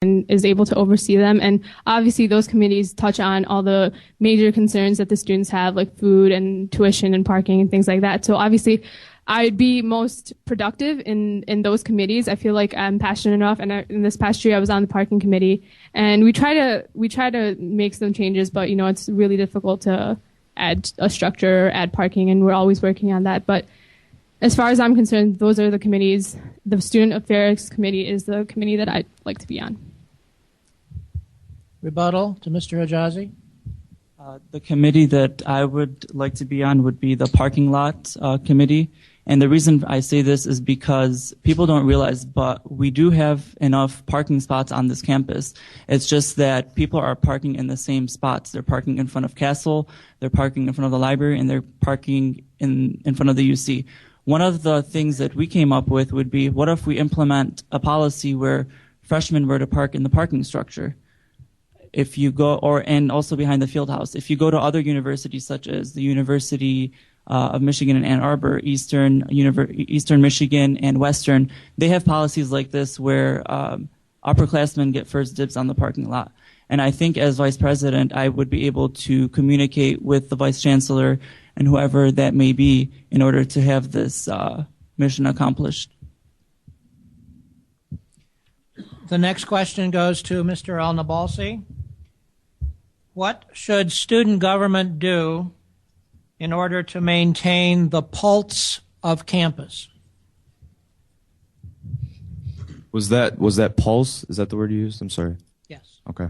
and is able to oversee them. And obviously those committees touch on all the major concerns that the students have, like food and tuition and parking and things like that. So obviously I'd be most productive in those committees. I feel like I'm passionate enough. And in this past year, I was on the parking committee, and we try to make some changes, but it's really difficult to add a structure, add parking, and we're always working on that. But as far as I'm concerned, those are the committees. The Student Affairs Committee is the committee that I'd like to be on. Rebuttal to Mr. Hijazi. The committee that I would like to be on would be the parking lot committee. And the reason I say this is because people don't realize, but we do have enough parking spots on this campus. It's just that people are parking in the same spots. They're parking in front of Castle, they're parking in front of the library, and they're parking in front of the UC. One of the things that we came up with would be, what if we implement a policy where freshmen were to park in the parking structure? If you go, and also behind the field house. If you go to other universities such as the University of Michigan in Ann Arbor, Eastern Michigan, and Western, they have policies like this where upperclassmen get first dibs on the parking lot. And I think as vice president, I would be able to communicate with the vice chancellor and whoever that may be in order to have this mission accomplished. The next question goes to Mr. Al-Nabalsi. What should student government do in order to maintain the pulse of campus? Was that pulse? Is that the word you used? I'm sorry. Yes. Okay.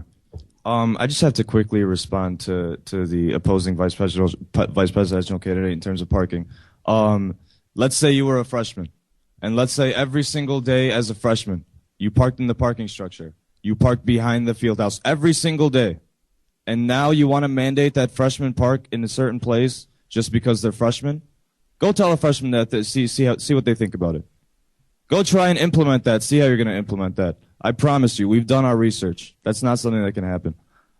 I just have to quickly respond to the opposing vice presidential candidate in terms of parking. Let's say you were a freshman, and let's say every single day as a freshman, you parked in the parking structure. You parked behind the field house every single day. And now you want to mandate that freshmen park in a certain place just because they're freshmen? Go tell a freshman that, see what they think about it. Go try and implement that. See how you're going to implement that. I promise you, we've done our research. That's not something that can happen.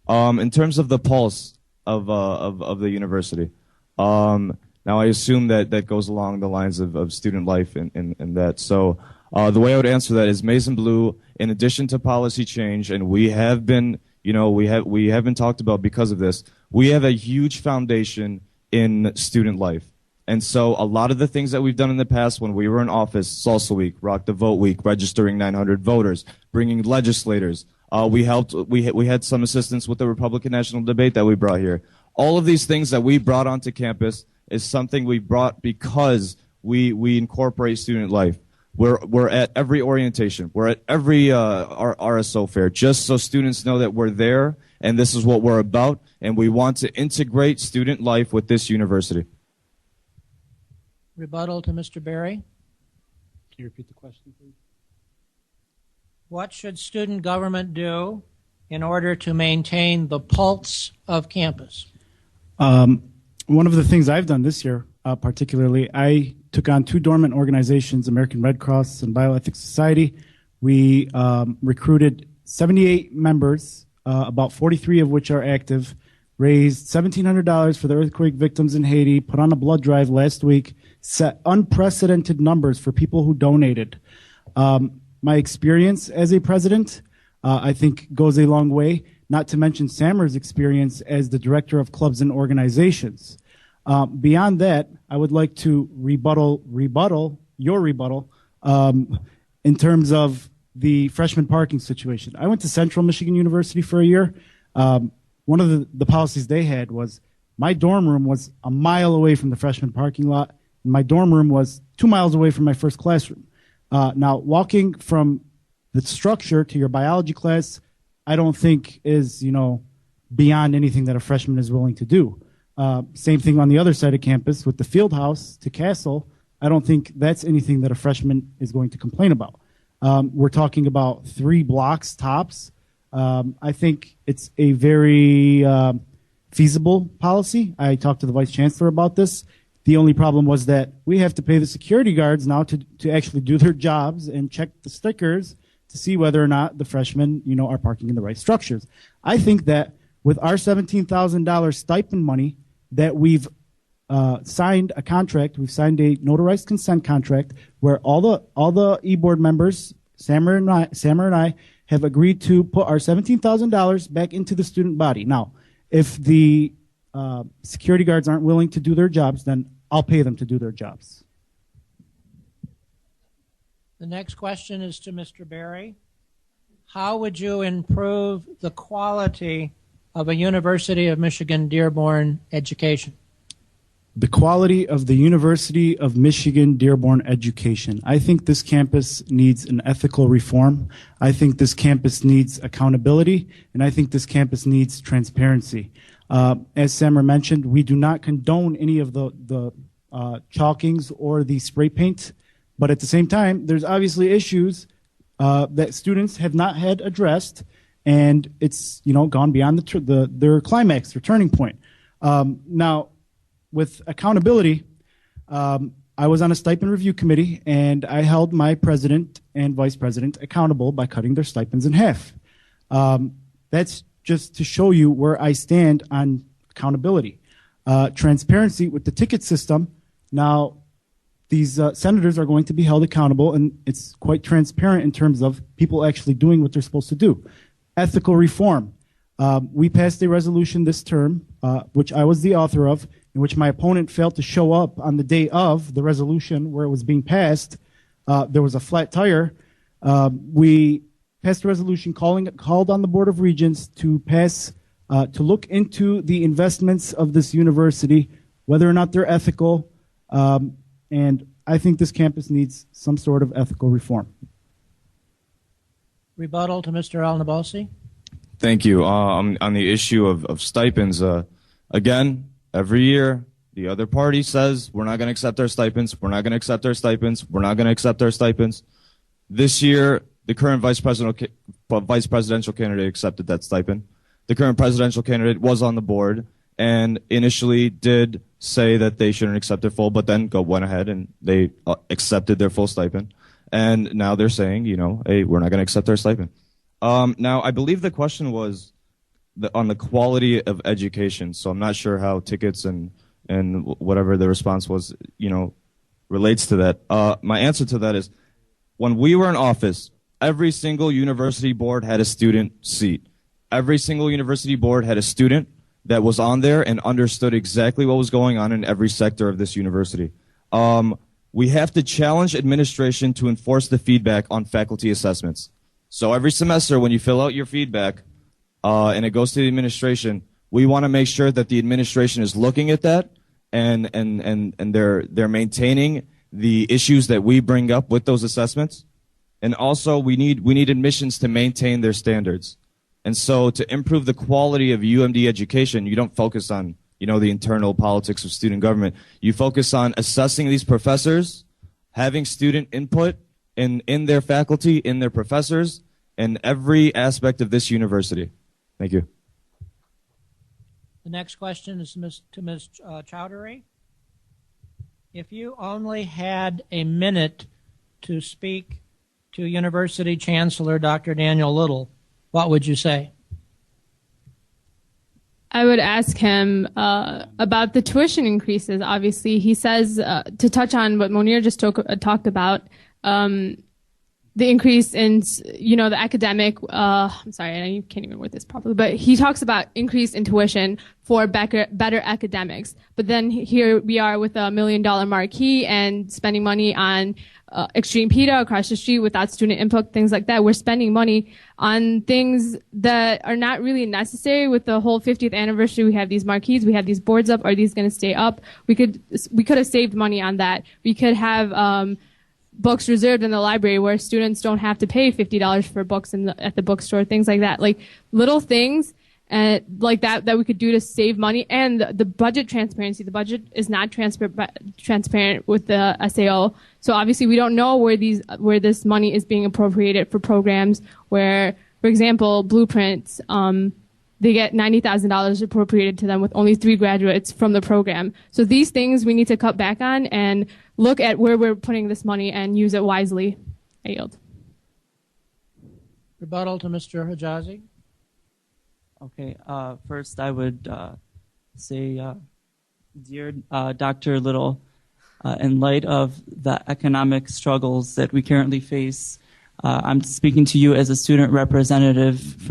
In terms of the pulse of the university, now I assume that goes along the lines of student life and that. So the way I would answer that is Maize and Blue, in addition to policy change, and we have been talked about because of this, we have a huge foundation in student life. And so a lot of the things that we've done in the past when we were in office, Salsa Week, Rock the Vote Week, registering 900 voters, bringing legislators, we had some assistance with the Republican National Debate that we brought here. All of these things that we brought onto campus is something we brought because we incorporate student life. We're at every orientation. We're at every RSO fair, just so students know that we're there and this is what we're about, and we want to integrate student life with this university. Rebuttal to Mr. Berry. Can you repeat the question, please? What should student government do in order to maintain the pulse of campus? One of the things I've done this year, particularly, I took on 2 dormant organizations, American Red Cross and Bioethics Society. We recruited 78 members, about 43 of which are active, raised $1,700 for the earthquake victims in Haiti, put on a blood drive last week, set unprecedented numbers for people who donated. My experience as a president, I think, goes a long way, not to mention Sammer's experience as the director of clubs and organizations. Beyond that, I would like to rebuttal your rebuttal in terms of the freshman parking situation. I went to Central Michigan University for a year. One of the policies they had was my dorm room was a mile away from the freshman parking lot, and my dorm room was 2 miles away from my first classroom. Now, walking from the structure to your biology class, I don't think is, beyond anything that a freshman is willing to do. Same thing on the other side of campus with the field house to Castle. I don't think that's anything that a freshman is going to complain about. We're talking about 3 blocks tops. I think it's a very feasible policy. I talked to the vice chancellor about this. The only problem was that we have to pay the security guards now to actually do their jobs and check the stickers to see whether or not the freshmen, are parking in the right structures. I think that with our $17,000 stipend money that we've signed a contract, we've signed a notarized consent contract where all the e-board members, Sammer and I, have agreed to put our $17,000 back into the student body. Now, if the security guards aren't willing to do their jobs, then I'll pay them to do their jobs. The next question is to Mr. Berry. How would you improve the quality of a University of Michigan Dearborn education? The quality of the University of Michigan Dearborn education. I think this campus needs an ethical reform. I think this campus needs accountability, and I think this campus needs transparency. As Samra mentioned, we do not condone any of the chalkings or the spray paint, but at the same time, there's obviously issues that students have not had addressed, and it's gone beyond their climax, their turning point. Now, with accountability, I was on a stipend review committee, and I held my president and vice president accountable by cutting their stipends in half. That's just to show you where I stand on accountability. Transparency with the ticket system. Now, these senators are going to be held accountable, and it's quite transparent in terms of people actually doing what they're supposed to do. Ethical reform. We passed a resolution this term, which I was the author of, in which my opponent failed to show up on the day of the resolution where it was being passed. There was a flat tire. We passed a resolution called on the Board of Regents to look into the investments of this university, whether or not they're ethical. And I think this campus needs some sort of ethical reform. Rebuttal to Mr. Al-Nabalsi. Thank you. On the issue of stipends, again, every year, the other party says, we're not going to accept our stipends, we're not going to accept our stipends, we're not going to accept our stipends. This year, the current vice presidential candidate accepted that stipend. The current presidential candidate was on the board and initially did say that they shouldn't accept their full, but then went ahead and they accepted their full stipend. And now they're saying, hey, we're not going to accept our stipend. Now, I believe the question was on the quality of education. So I'm not sure how tickets and whatever the response was, relates to that. My answer to that is, when we were in office, every single university board had a student seat. Every single university board had a student that was on there and understood exactly what was going on in every sector of this university. We have to challenge administration to enforce the feedback on faculty assessments. So every semester when you fill out your feedback and it goes to the administration, we want to make sure that the administration is looking at that and they're maintaining the issues that we bring up with those assessments. And also we need admissions to maintain their standards. And so to improve the quality of UMD education, you don't focus on, the internal politics of student government. You focus on assessing these professors, having student input in their faculty, in their professors, and every aspect of this university. Thank you. The next question is to Ms. Chowdhury. If you only had a minute to speak to University Chancellor Dr. Daniel Little, what would you say? I would ask him about the tuition increases. Obviously, he says, to touch on what Monir just talked about, the increase in, the academic, I'm sorry, I can't even word this properly, but he talks about increase in tuition for better academics. But then here we are with $1 million marquee and spending money on extreme PETA across the street without student input, things like that. We're spending money on things that are not really necessary. With the whole 50th anniversary, we have these marquees, we have these boards up. Are these going to stay up? We could have saved money on that. We could have books reserved in the library where students don't have to pay $50 for books at the bookstore, things like that. Like little things like that we could do to save money. And the budget transparency. The budget is not transparent with the SAO. So obviously we don't know where this money is being appropriated for programs where, for example, Blueprints, they get $90,000 appropriated to them with only 3 graduates from the program. So these things we need to cut back on and look at where we're putting this money and use it wisely. I yield. Rebuttal to Mr. Hijazi. Okay, first I would say, dear Dr. Little, in light of the economic struggles that we currently face, I'm speaking to you as a student representative